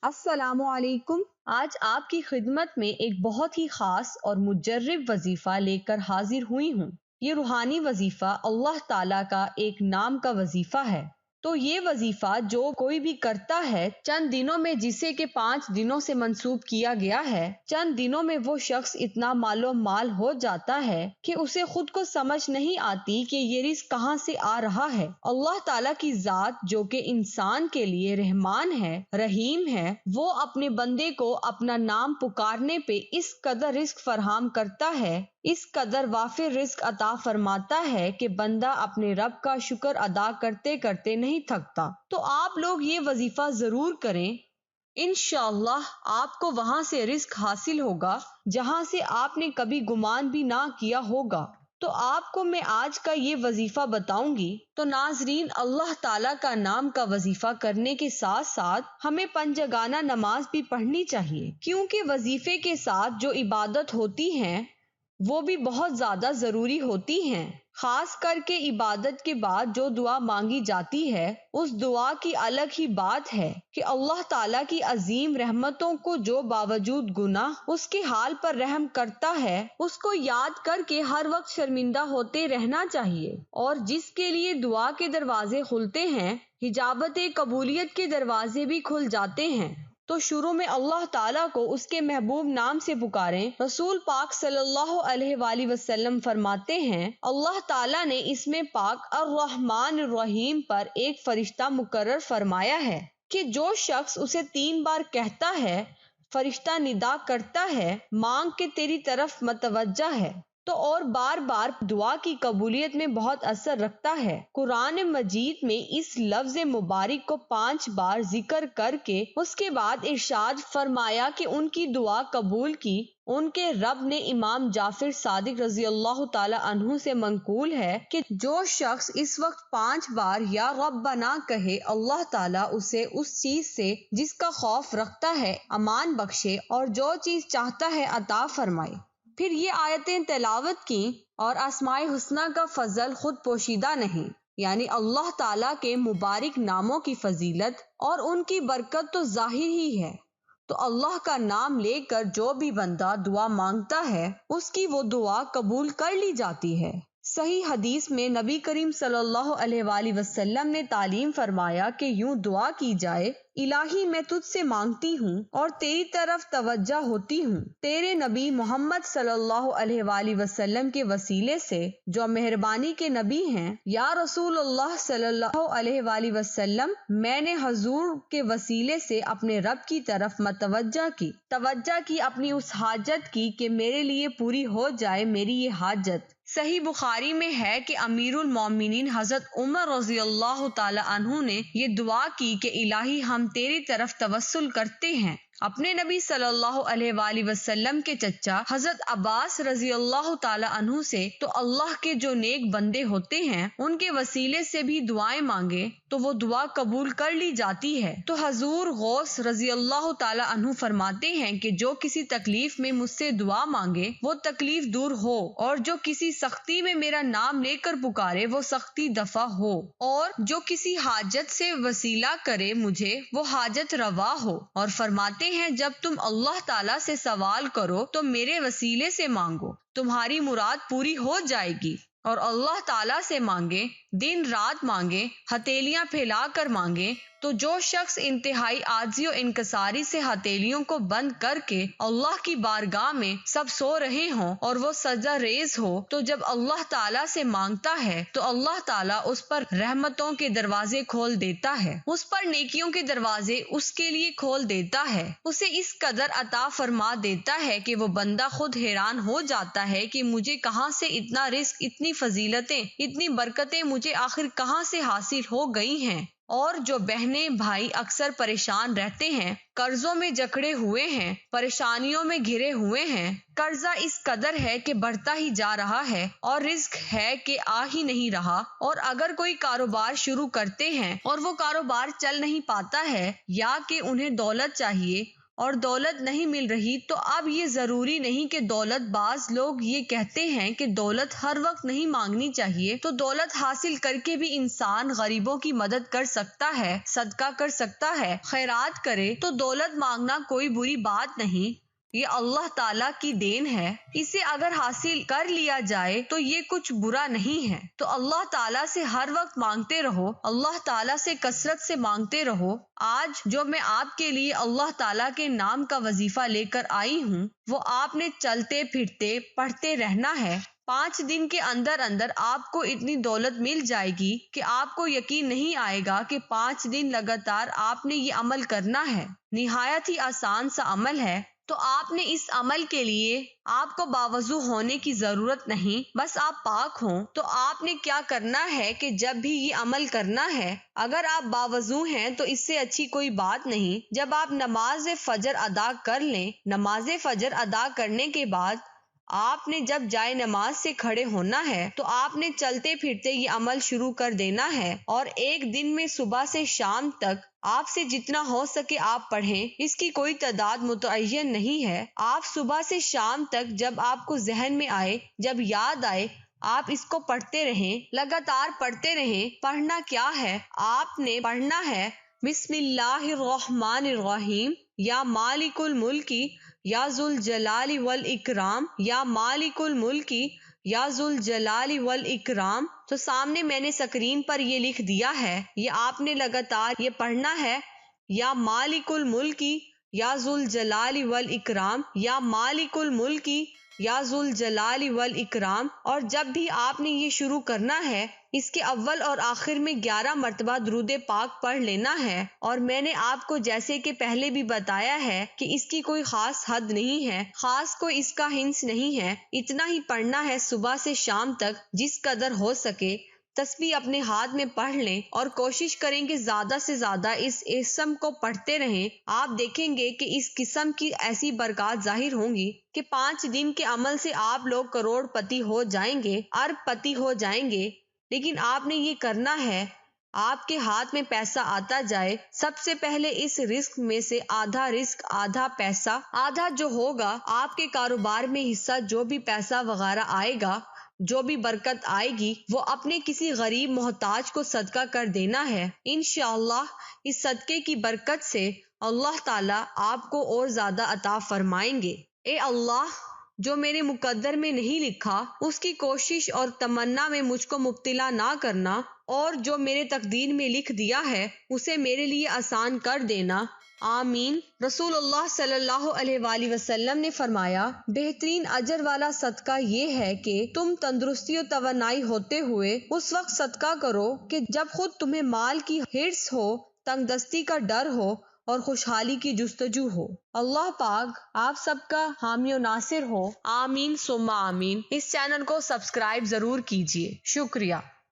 السلام علیکم۔ آج آپ کی خدمت میں ایک بہت ہی خاص اور مجرب وظیفہ لے کر حاضر ہوئی ہوں۔ یہ روحانی وظیفہ اللہ تعالیٰ کا ایک نام کا وظیفہ ہے۔ تو یہ وظیفہ جو کوئی بھی کرتا ہے چند دنوں میں، جسے کہ 5 دنوں سے منسوب کیا گیا ہے، چند دنوں میں وہ شخص اتنا مال و مال ہو جاتا ہے کہ اسے خود کو سمجھ نہیں آتی کہ یہ رزق کہاں سے آ رہا ہے۔ اللہ تعالیٰ کی ذات جو کہ انسان کے لیے رحمان ہے، رحیم ہے، وہ اپنے بندے کو اپنا نام پکارنے پہ اس قدر رزق فراہم کرتا ہے، اس قدر وافر رزق عطا فرماتا ہے کہ بندہ اپنے رب کا شکر ادا کرتے کرتے نہیں تھکتا۔ تو آپ لوگ یہ وظیفہ ضرور کریں، انشاءاللہ آپ کو وہاں سے رزق حاصل ہوگا جہاں سے آپ نے کبھی گمان بھی نہ کیا ہوگا۔ تو آپ کو میں آج کا یہ وظیفہ بتاؤں گی۔ تو ناظرین، اللہ تعالیٰ کا نام کا وظیفہ کرنے کے ساتھ ساتھ ہمیں پنجگانہ نماز بھی پڑھنی چاہیے، کیونکہ وظیفے کے ساتھ جو عبادت ہوتی ہیں وہ بھی بہت زیادہ ضروری ہوتی ہیں۔ خاص کر کے عبادت کے بعد جو دعا مانگی جاتی ہے، اس دعا کی الگ ہی بات ہے کہ اللہ تعالیٰ کی عظیم رحمتوں کو جو باوجود گناہ اس کے حال پر رحم کرتا ہے، اس کو یاد کر کے ہر وقت شرمندہ ہوتے رہنا چاہیے، اور جس کے لیے دعا کے دروازے کھلتے ہیں، اجابت قبولیت کے دروازے بھی کھل جاتے ہیں۔ تو شروع میں اللہ تعالیٰ کو اس کے محبوب نام سے پکاریں۔ رسول پاک صلی اللہ علیہ وآلہ وسلم فرماتے ہیں، اللہ تعالیٰ نے اسم پاک الرحمن الرحیم پر ایک فرشتہ مقرر فرمایا ہے کہ جو شخص اسے 3 بار کہتا ہے، فرشتہ ندا کرتا ہے، مانگ کے تیری طرف متوجہ ہے، تو اور بار بار دعا کی قبولیت میں بہت اثر رکھتا ہے۔ قرآن مجید میں اس لفظ مبارک کو 5 بار ذکر کر کے اس کے بعد ارشاد فرمایا کہ ان کی دعا قبول کی۔ ان کے رب نے امام جعفر صادق رضی اللہ تعالی عنہ سے منقول ہے کہ جو شخص اس وقت 5 بار یا ربنا کہے، اللہ تعالیٰ اسے اس چیز سے جس کا خوف رکھتا ہے امان بخشے، اور جو چیز چاہتا ہے عطا فرمائے۔ پھر یہ آیتیں تلاوت کی، اور اسماء حسنی کا فضل خود پوشیدہ نہیں، یعنی اللہ تعالیٰ کے مبارک ناموں کی فضیلت اور ان کی برکت تو ظاہر ہی ہے۔ تو اللہ کا نام لے کر جو بھی بندہ دعا مانگتا ہے، اس کی وہ دعا قبول کر لی جاتی ہے۔ صحیح حدیث میں نبی کریم صلی اللہ علیہ وآلہ وسلم نے تعلیم فرمایا کہ یوں دعا کی جائے، الہی میں تجھ سے مانگتی ہوں اور تیری طرف توجہ ہوتی ہوں، تیرے نبی محمد صلی اللہ علیہ وآلہ وسلم کے وسیلے سے جو مہربانی کے نبی ہیں، یا رسول اللہ صلی اللہ علیہ وآلہ وسلم، میں نے حضور کے وسیلے سے اپنے رب کی طرف توجہ کی اپنی اس حاجت کی کہ میرے لیے پوری ہو جائے میری یہ حاجت۔ صحیح بخاری میں ہے کہ امیر المومنین حضرت عمر رضی اللہ تعالی عنہ نے یہ دعا کی کہ الہی ہم تیری طرف توسل کرتے ہیں اپنے نبی صلی اللہ علیہ وآلہ وسلم کے چچا حضرت عباس رضی اللہ تعالی عنہ سے، تو اللہ کے جو نیک بندے ہوتے ہیں ان کے وسیلے سے بھی دعائیں مانگے تو وہ دعا قبول کر لی جاتی ہے۔ تو حضور غوث رضی اللہ تعالی عنہ فرماتے ہیں کہ جو کسی تکلیف میں مجھ سے دعا مانگے وہ تکلیف دور ہو، اور جو کسی سختی میں میرا نام لے کر پکارے وہ سختی دفع ہو، اور جو کسی حاجت سے وسیلہ کرے مجھے وہ حاجت روا ہو۔ اور فرماتے ہیں جب تم اللہ تعالیٰ سے سوال کرو تو میرے وسیلے سے مانگو، تمہاری مراد پوری ہو جائے گی۔ اور اللہ تعالیٰ سے مانگے، دن رات مانگے، ہتھیلیاں پھیلا کر مانگے، تو جو شخص انتہائی عاجزی و انکساری سے ہتھیلیوں کو بند کر کے اللہ کی بارگاہ میں سب سو رہے ہوں اور وہ سجدہ ریز ہو، تو جب اللہ تعالیٰ سے مانگتا ہے تو اللہ تعالیٰ اس پر رحمتوں کے دروازے کھول دیتا ہے، اس پر نیکیوں کے دروازے اس کے لیے کھول دیتا ہے، اسے اس قدر عطا فرما دیتا ہے کہ وہ بندہ خود حیران ہو جاتا ہے کہ مجھے کہاں سے اتنا رزق، اتنی فضیلتیں، اتنی برکتیں مجھے آخر کہاں سے حاصل ہو گئی ہیں۔ اور جو بہنیں بھائی اکثر پریشان رہتے ہیں، قرضوں میں جکڑے ہوئے ہیں، پریشانیوں میں گھرے ہوئے ہیں، قرضہ اس قدر ہے کہ بڑھتا ہی جا رہا ہے اور رزق ہے کہ آ ہی نہیں رہا، اور اگر کوئی کاروبار شروع کرتے ہیں اور وہ کاروبار چل نہیں پاتا ہے، یا کہ انہیں دولت چاہیے اور دولت نہیں مل رہی تو اب یہ ضروری نہیں کہ دولت، بعض لوگ یہ کہتے ہیں کہ دولت ہر وقت نہیں مانگنی چاہیے، تو دولت حاصل کر کے بھی انسان غریبوں کی مدد کر سکتا ہے، صدقہ کر سکتا ہے، خیرات کرے، تو دولت مانگنا کوئی بری بات نہیں، یہ اللہ تعالیٰ کی دین ہے، اسے اگر حاصل کر لیا جائے تو یہ کچھ برا نہیں ہے، تو اللہ تعالیٰ سے ہر وقت مانگتے رہو، اللہ تعالیٰ سے کثرت سے مانگتے رہو۔ آج جو میں آپ کے لیے اللہ تعالیٰ کے نام کا وظیفہ لے کر آئی ہوں، وہ آپ نے چلتے پھرتے پڑھتے رہنا ہے۔ 5 دن کے اندر اندر آپ کو اتنی دولت مل جائے گی کہ آپ کو یقین نہیں آئے گا کہ 5 دن لگاتار آپ نے یہ عمل کرنا ہے۔ نہایت ہی آسان سا عمل ہے، تو آپ نے اس عمل کے لیے آپ کو باوضو ہونے کی ضرورت نہیں، بس آپ پاک ہوں۔ تو آپ نے کیا کرنا ہے کہ جب بھی یہ عمل کرنا ہے، اگر آپ باوضو ہیں تو اس سے اچھی کوئی بات نہیں، جب آپ نماز فجر ادا کر لیں، نماز فجر ادا کرنے کے بعد آپ نے جب جائے نماز سے کھڑے ہونا ہے تو آپ نے چلتے پھرتے یہ عمل شروع کر دینا ہے، اور ایک دن میں صبح سے شام تک آپ سے جتنا ہو سکے آپ پڑھیں، اس کی کوئی تعداد متعین نہیں ہے۔ آپ صبح سے شام تک جب آپ کو ذہن میں آئے، جب یاد آئے، آپ اس کو پڑھتے رہیں، لگاتار پڑھتے رہیں۔ پڑھنا کیا ہے؟ آپ نے پڑھنا ہے بسم اللہ الرحمن الرحیم، یا مالک الملک یا ذوالجلال والاکرام، یا مالک الملک یا ذوالجلال والاکرام۔ تو سامنے میں نے اسکرین پر یہ لکھ دیا ہے، یہ آپ نے لگاتار یہ پڑھنا ہے، یا مالک الملک یا ذوالجلال والاکرام، یا مالک الملک یا ذوالجلال والاکرام۔ اور جب بھی آپ نے یہ شروع کرنا ہے، اس کے اول اور آخر میں 11 مرتبہ درود پاک پڑھ لینا ہے، اور میں نے آپ کو جیسے کہ پہلے بھی بتایا ہے کہ اس کی کوئی خاص حد نہیں ہے، خاص کوئی اس کا ہنس نہیں ہے، اتنا ہی پڑھنا ہے صبح سے شام تک جس قدر ہو سکے۔ تسبیح اپنے ہاتھ میں پڑھ لیں اور کوشش کریں کہ زیادہ سے زیادہ اس اسم کو پڑھتے رہیں۔ آپ دیکھیں گے کہ اس قسم کی ایسی برکات ظاہر ہوں گی کہ 5 دن کے عمل سے آپ لوگ کروڑ پتی ہو جائیں گے، ارب پتی ہو جائیں گے۔ لیکن آپ نے یہ کرنا ہے، آپ کے ہاتھ میں پیسہ آتا جائے، سب سے پہلے اس رزق میں سے آدھا رزق، آدھا پیسہ، آدھا جو ہوگا آپ کے کاروبار میں حصہ، جو بھی پیسہ وغیرہ آئے گا، جو بھی برکت آئے گی، وہ اپنے کسی غریب محتاج کو صدقہ کر دینا ہے۔ انشاءاللہ اس صدقے کی برکت سے اللہ تعالیٰ آپ کو اور زیادہ عطا فرمائیں گے۔ اے اللہ، جو میرے مقدر میں نہیں لکھا اس کی کوشش اور تمنا میں مجھ کو مبتلا نہ کرنا، اور جو میرے تقدیر میں لکھ دیا ہے اسے میرے لیے آسان کر دینا، آمین۔ رسول اللہ صلی اللہ علیہ وآلہ وسلم نے فرمایا، بہترین اجر والا صدقہ یہ ہے کہ تم تندرستی و توانائی ہوتے ہوئے اس وقت صدقہ کرو کہ جب خود تمہیں مال کی ہرس ہو، تنگ دستی کا ڈر ہو اور خوشحالی کی جستجو ہو۔ اللہ پاک آپ سب کا حامی و ناصر ہو، آمین ثم آمین۔ اس چینل کو سبسکرائب ضرور کیجیے، شکریہ۔